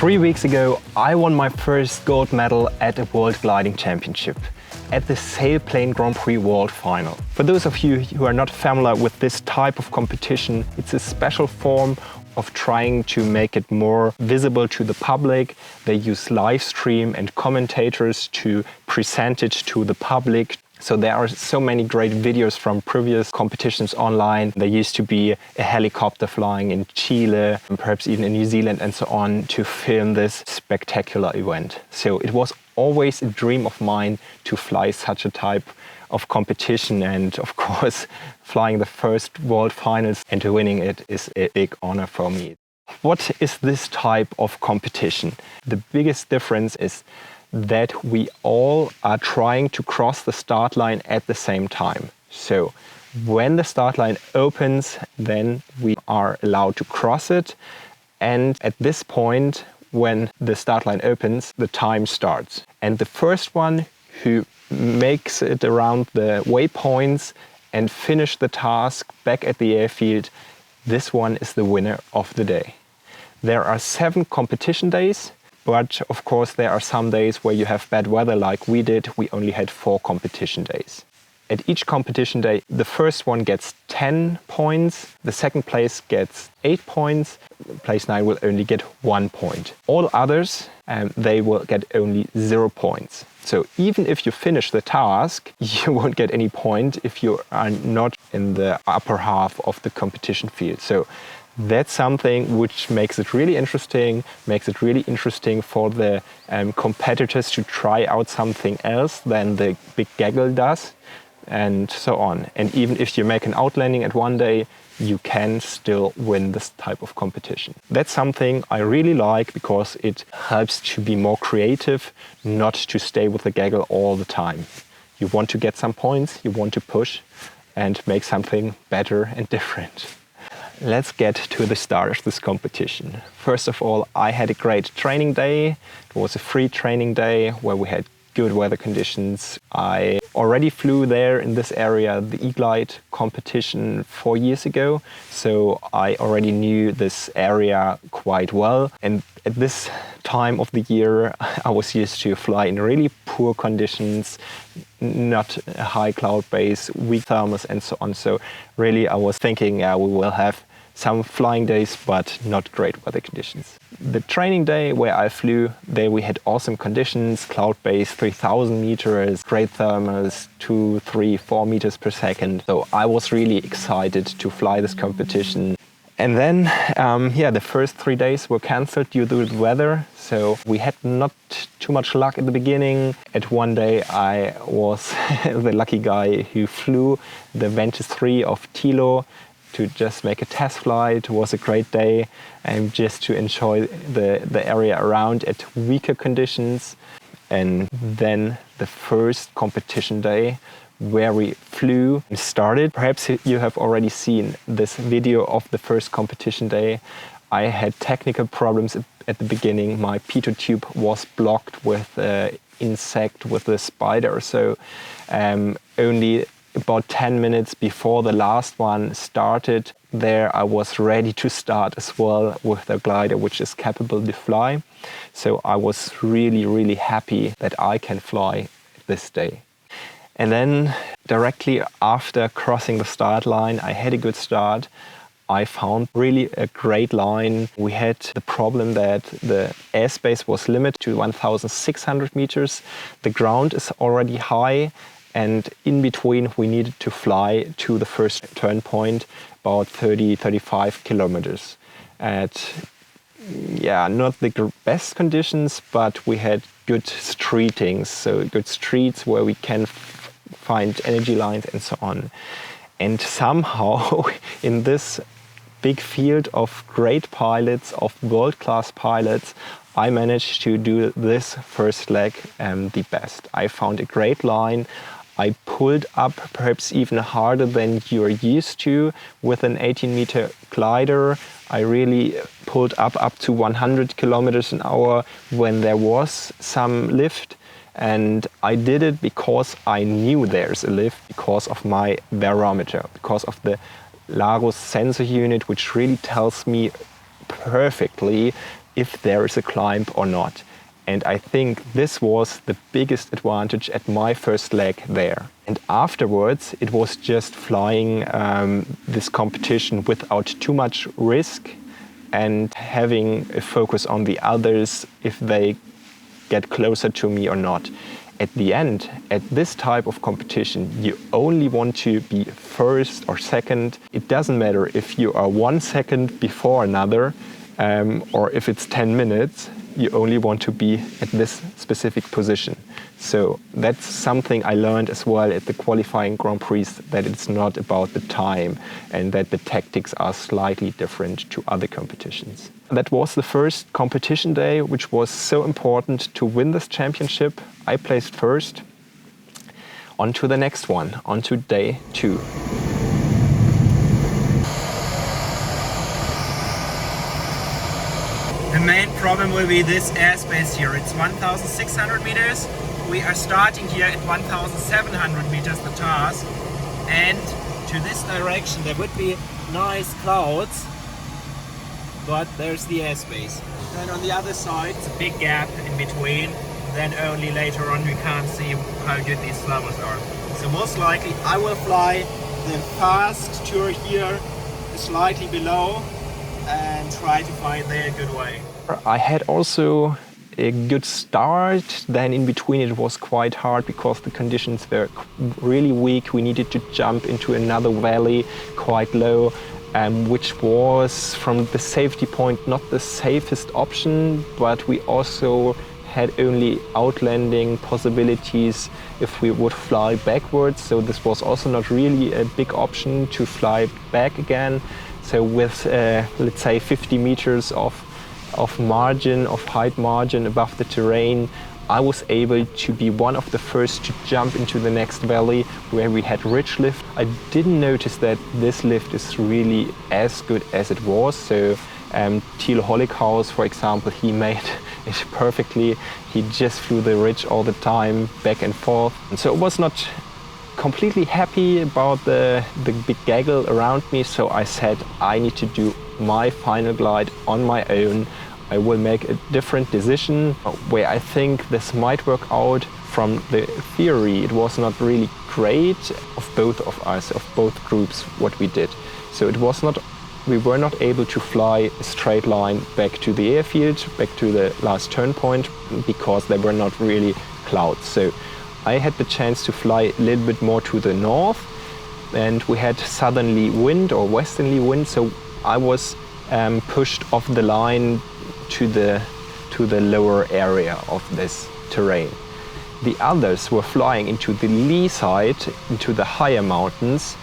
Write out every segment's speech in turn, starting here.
3 weeks ago, I won my first gold medal at a World Gliding Championship at the Sailplane Grand Prix World Final. For those of you who are not familiar with this type of competition, it's a special form of trying to make it more visible to the public. They use live stream and commentators to present it to the public. So there are so many great videos from previous competitions online. There used to be a helicopter flying in Chile, and perhaps even in New Zealand and so on, to film this spectacular event. So it was always a dream of mine to fly such a type of competition, and of course flying the first world finals and winning it is a big honor for me. What is this type of competition? The biggest difference is that we all are trying to cross the start line at the same time. So when the start line opens, then we are allowed to cross it. And at this point, when the start line opens, the time starts. And the first one who makes it around the waypoints and finish the task back at the airfield, this one is the winner of the day. There are 7 competition days. But of course there are some days where you have bad weather like we did. We only had 4 competition days. At each competition day, the first one gets 10 points, the second place gets 8 points, place 9 will only get 1 point. All others, they will get only 0 points. So even if you finish the task, you won't get any point if you are not in the upper half of the competition field. So that's something which makes it really interesting for the competitors to try out something else than the big gaggle does, and so on. And even if you make an outlanding at one day, you can still win this type of competition. That's something I really like because it helps to be more creative, not to stay with the gaggle all the time. You want to get some points, you want to push and make something better and different. Let's get to the start of this competition. First of all, I had a great training day. It was a free training day where we had good weather conditions. I already flew there in this area, the e-glide competition 4 years ago. So I already knew this area quite well. And at this time of the year, I was used to fly in really poor conditions, not a high cloud base, weak thermals and so on. So really I was thinking, we will have some flying days, but not great weather conditions. The training day where I flew, there we had awesome conditions, cloud base 3000 meters, great thermals 2, 3, 4 meters per second. So I was really excited to fly this competition. And then, the first 3 days were cancelled due to the weather. So we had not too much luck at the beginning. At one day I was the lucky guy who flew the Ventus 3 of Tilo to just make a test flight. It was a great day and just to enjoy the area around at weaker conditions. And then the first competition day where we flew and started. Perhaps you have already seen this video of the first competition day. I had technical problems at the beginning. My pitot tube was blocked with an insect, with a spider or so. Only about 10 minutes before the last one started, there I was ready to start as well with the glider, which is capable to fly. So I was really happy that I can fly this day. And then directly after crossing the start line, I had a good start. I found really a great line. We had the problem that the airspace was limited to 1,600 meters. The ground is already high, and in between we needed to fly to the first turn point, about 30-35 kilometers. At not the best conditions, but we had good streetings, so good streets where we can find energy lines and so on. And somehow in this big field of great pilots, of world-class pilots, I managed to do this first leg the best. I found a great line. I pulled up perhaps even harder than you're used to with an 18-meter glider. I really pulled up to 100 kilometers an hour when there was some lift. And I did it because I knew there's a lift, because of my barometer, because of the Larus sensor unit, which really tells me perfectly if there is a climb or not. And I think this was the biggest advantage at my first leg there. And afterwards, it was just flying this competition without too much risk and having a focus on the others if they get closer to me or not. At the end, at this type of competition, you only want to be first or second. It doesn't matter if you are 1 second before another or if it's 10 minutes. You only want to be at this specific position. So that's something I learned as well at the qualifying Grand Prix, that it's not about the time and that the tactics are slightly different to other competitions. That was the first competition day, which was so important to win this championship. I placed first. On to the next one, on to day 2. The main problem will be this airspace here. It's 1,600 meters. We are starting here at 1,700 meters, the task. And to this direction there would be nice clouds, but there's the airspace. Then on the other side, it's a big gap in between. Then only later on we can't see how good these levels are. So most likely I will fly the fast tour here slightly below and try to find there a good way. I had also a good start, then in between it was quite hard because the conditions were really weak. We needed to jump into another valley quite low, which was from the safety point not the safest option, but we also had only outlanding possibilities if we would fly backwards, so this was also not really a big option to fly back again. So with let's say 50 meters of margin, of height margin above the terrain, I was able to be one of the first to jump into the next valley where we had ridge lift. I didn't notice that this lift is really as good as it was. So Thiel Hollighaus, for example, he made it perfectly. He just flew the ridge all the time, back and forth. And so I was not completely happy about the big gaggle around me, so I said I need to do my final glide on my own. I will make a different decision where I think this might work out. From the theory, it was not really great of both of us, of both groups, what we did. So it was not, we were not able to fly a straight line back to the airfield, back to the last turn point, because there were not really clouds. So I had the chance to fly a little bit more to the north, and we had southerly wind or westerly wind, so I was pushed off the line to the lower area of this terrain. The others were flying into the lee side, into the higher mountains,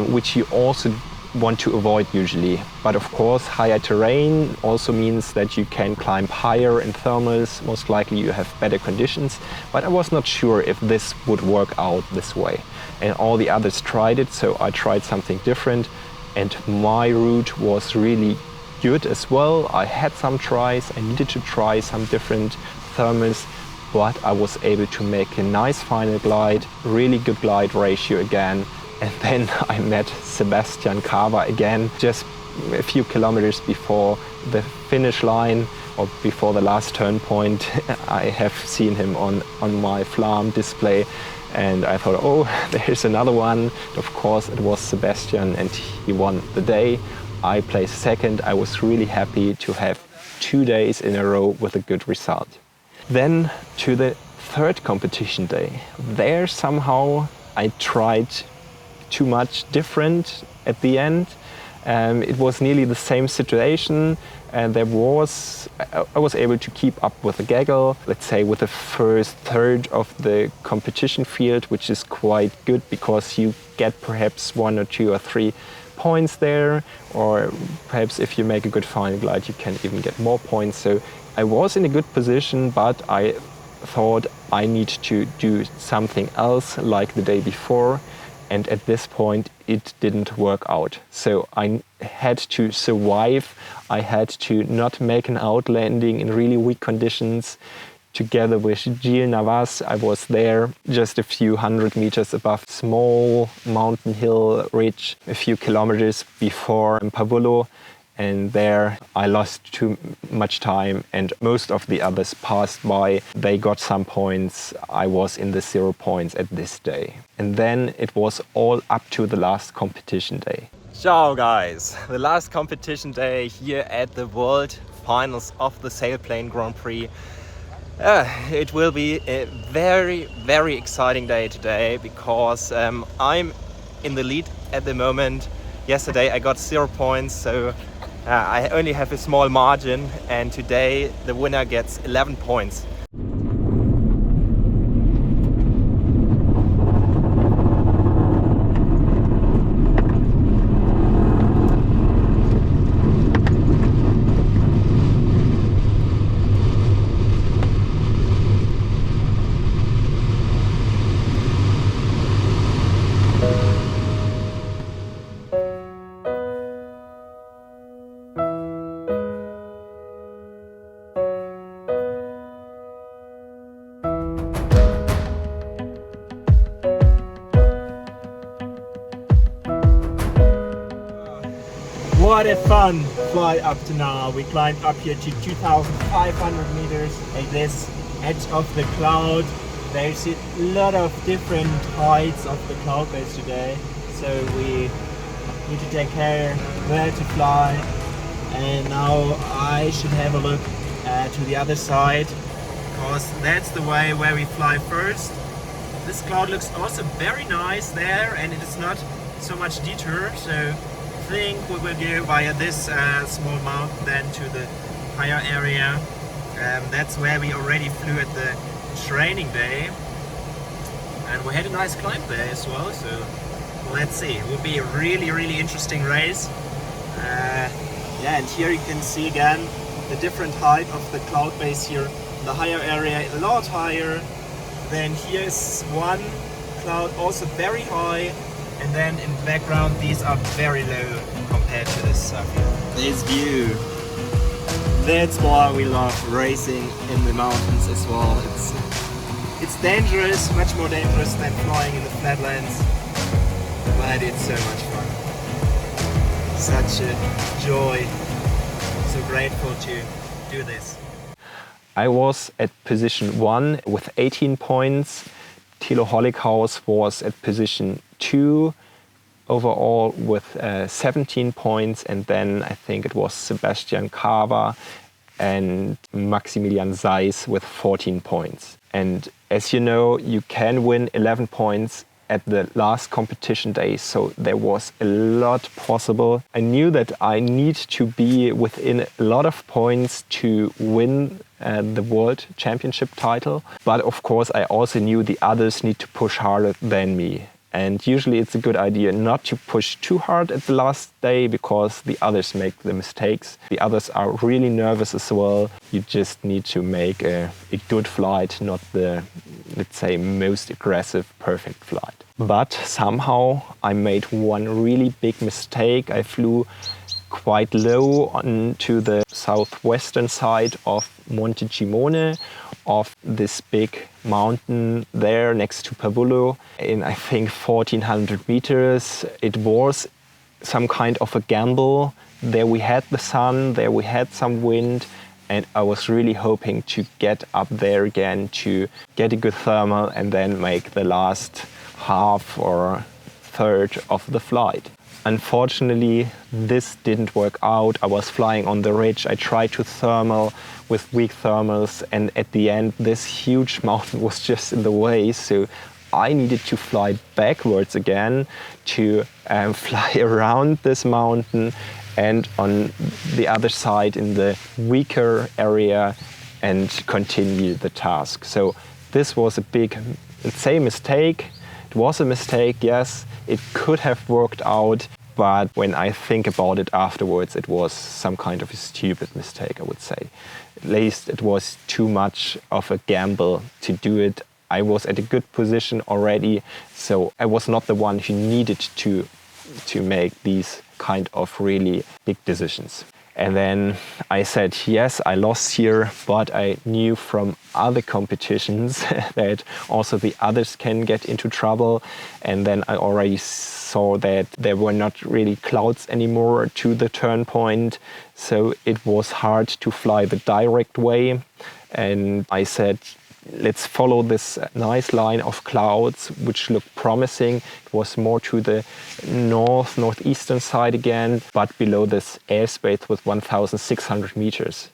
which you also want to avoid usually. But of course, higher terrain also means that you can climb higher in thermals. Most likely you have better conditions, but I was not sure if this would work out this way. And all the others tried it, so I tried something different. And my route was really good as well. I had some tries, I needed to try some different thermals, but I was able to make a nice final glide, really good glide ratio again. And then I met Sebastian Cava again, just a few kilometers before the finish line or before the last turn point. I have seen him on my Flam display, and I thought, oh, there's another one. Of course, it was Sebastian, and he won the day. I placed second. I was really happy to have 2 days in a row with a good result. Then to the third competition day. There somehow I tried too much different at the end. It was nearly the same situation, and I was able to keep up with the gaggle, let's say with the first third of the competition field, which is quite good because you get perhaps 1 or 2 or 3 points there, or perhaps if you make a good final glide you can even get more points. So I was in a good position, but I thought I need to do something else like the day before, and at this point it didn't work out. So I had to survive. I had to not make an outlanding in really weak conditions. Together with Gilles Navas, I was there just a few hundred meters above small mountain hill ridge, a few kilometers before Pavullo. and there I lost too much time and most of the others passed by. They got some points. I was in the 0 points at this day. And then it was all up to the last competition day. Ciao guys! The last competition day here at the World Finals of the Sailplane Grand Prix. It will be a very exciting day today because I'm in the lead at the moment. Yesterday I got 0 points, so I only have a small margin, and today the winner gets 11 points. What a fun flight up to now. We climbed up here to 2,500 meters at this edge of the cloud. There's a lot of different heights of the cloud base today, so we need to take care where to fly. And now I should have a look to the other side, because that's the way where we fly first. This cloud looks also very nice there, and it is not so much detour, so I think we will go via this small mountain then to the higher area. That's where we already flew at the training day, and we had a nice climb there as well, so let's see. It will be a really interesting race. Yeah, and here you can see again the different height of the cloud base here. The higher area a lot higher. Then here's one cloud also very high, and then in the background these are very low compared to this stuff here. This view. That's why we love racing in the mountains as well. It's dangerous, much more dangerous than flying in the flatlands, but it's so much fun. Such a joy. So grateful to do this. I was at position 1 with 18 points. Thilo Hollighaus was at position 2 overall with 17 points, and then I think it was Sebastian Cava and Maximilian Seis with 14 points. And as you know, you can win 11 points at the last competition day, so there was a lot possible. I knew that I need to be within a lot of points to win the World Championship title, but of course I also knew the others need to push harder than me. And usually it's a good idea not to push too hard at the last day, because the others make the mistakes. The others are really nervous as well. You just need to make a good flight, not the, let's say, most aggressive, perfect flight. But somehow I made one really big mistake. I flew quite low onto the southwestern side of Monte Cimone, of this big mountain there next to Pavullo, in I think 1400 meters. It was some kind of a gamble. There we had the sun, there we had some wind, and I was really hoping to get up there again to get a good thermal and then make the last half or third of the flight. Unfortunately, this didn't work out. I was flying on the ridge. I tried to thermal with weak thermals, and at the end this huge mountain was just in the way, so I needed to fly backwards again to fly around this mountain and on the other side in the weaker area and continue the task. So this was a big, let's say, mistake. It was a mistake, yes. It could have worked out, but when I think about it afterwards, it was some kind of a stupid mistake, I would say. At least it was too much of a gamble to do it. I was at a good position already, so I was not the one who needed to make these kind of really big decisions. And then I said, yes, I lost here, but I knew from other competitions that also the others can get into trouble. And then I already saw that there were not really clouds anymore to the turn point. So it was hard to fly the direct way. And I said, let's follow this nice line of clouds, which looked promising. It was more to the northeastern side again, but below this airspace with 1,600 meters.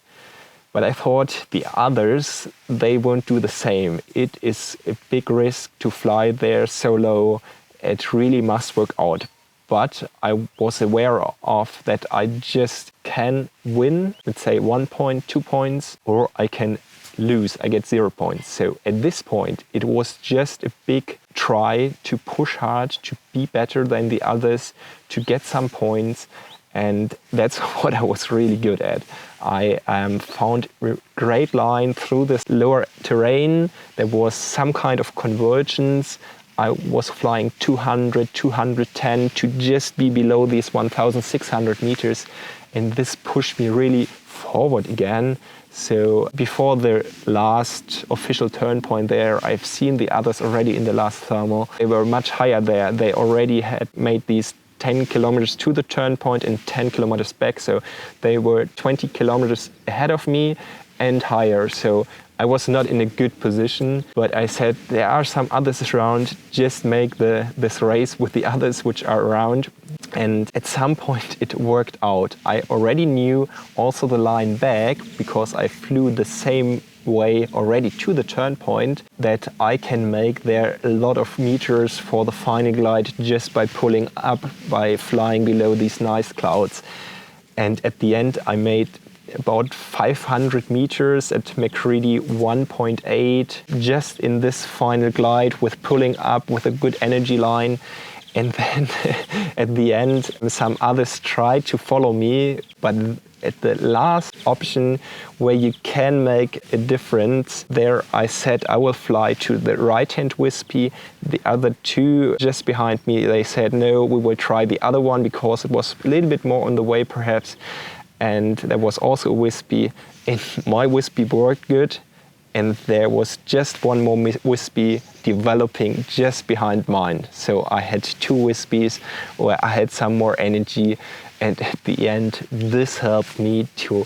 But I thought the others, they won't do the same. It is a big risk to fly there so low. It really must work out. But I was aware of that I just can win, let's say 1 point, 2 points, or I can lose, I get 0 points. So at this point, it was just a big try to push hard, to be better than the others, to get some points. And that's what I was really good at. I found a great line through this lower terrain. There was some kind of convergence. I was flying 200, 210 to just be below these 1,600 meters. And this pushed me really forward again. So before the last official turn point there, I've seen the others already in the last thermal. They were much higher there. They already had made these 10 kilometers to the turn point and 10 kilometers back. So they were 20 kilometers ahead of me and higher. So I was not in a good position, but I said there are some others around, just make this race with the others which are around. And at some point it worked out. I already knew also the line back because I flew the same way already to the turn point, that I can make there a lot of meters for the final glide just by pulling up, by flying below these nice clouds. And at the end I made about 500 meters at McCready 1.8 just in this final glide with pulling up with a good energy line. And then at the end some others tried to follow me, but at the last option where you can make a difference, there I said I will fly to the right-hand wispy. The other two just behind me, they said no, we will try the other one because it was a little bit more on the way perhaps. And there was also a wispy, and my wispy worked good. And there was just one more wispy developing just behind mine. So I had 2 wispies where I had some more energy. And at the end, this helped me to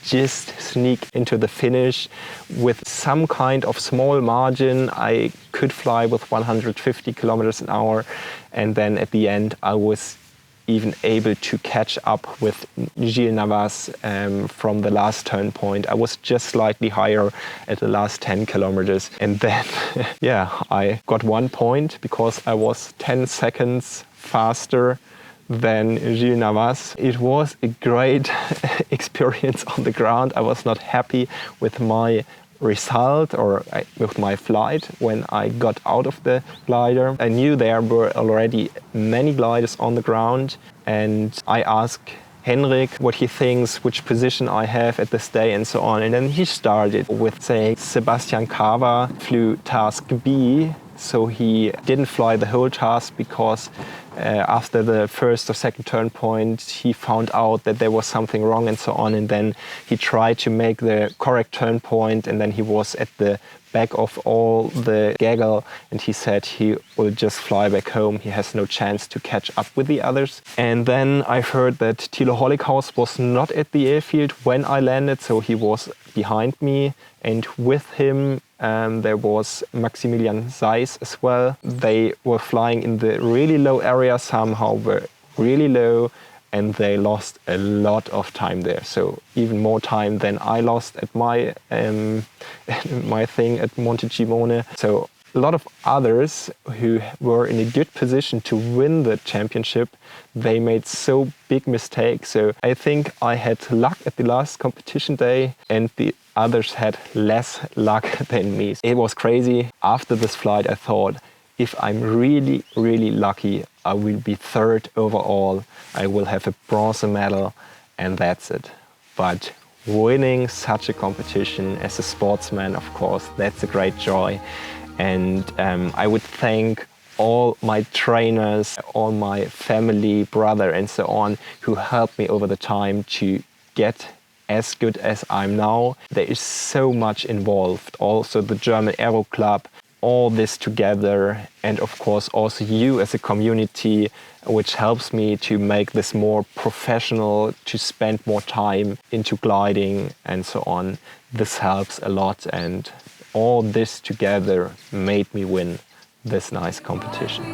just sneak into the finish with some kind of small margin. I could fly with 150 kilometers an hour. And then at the end, I was even able to catch up with Gilles Navas from the last turn point. I was just slightly higher at the last 10 kilometers. And then, yeah, I got 1 point because I was 10 seconds faster than Gilles Navas. It was a great experience on the ground. I was not happy with my result or with my flight when I got out of the glider. I knew there were already many gliders on the ground, and I asked Hendrik what he thinks, which position I have at this day and so on. And then he started with saying Sebastian Cava flew task B, so he didn't fly the whole task because after the first or second turn point, he found out that there was something wrong and so on. And then he tried to make the correct turn point, and then he was at the back of all the gaggle, and he said he will just fly back home. He has no chance to catch up with the others. And then I heard that Thilo Hollighaus was not at the airfield when I landed, so he was behind me, and with him there was Maximilian Zeiss as well. They were flying in the really low area, somehow were really low, and they lost a lot of time there. So even more time than I lost at my my thing at Montecimone. So a lot of others who were in a good position to win the championship, they made so big mistakes. So I think I had luck at the last competition day, and the others had less luck than me. It was crazy. After this flight, I thought, if I'm really, really lucky, I will be 3rd overall. I will have a bronze medal, and that's it. But winning such a competition as a sportsman, of course, that's a great joy. And I would thank all my trainers, all my family, brother, and so on, who helped me over the time to get as good as I'm now. There is so much involved. Also the German Aero Club, all this together, and of course also you as a community, which helps me to make this more professional, to spend more time into gliding and so on. This helps a lot, and all this together made me win this nice competition.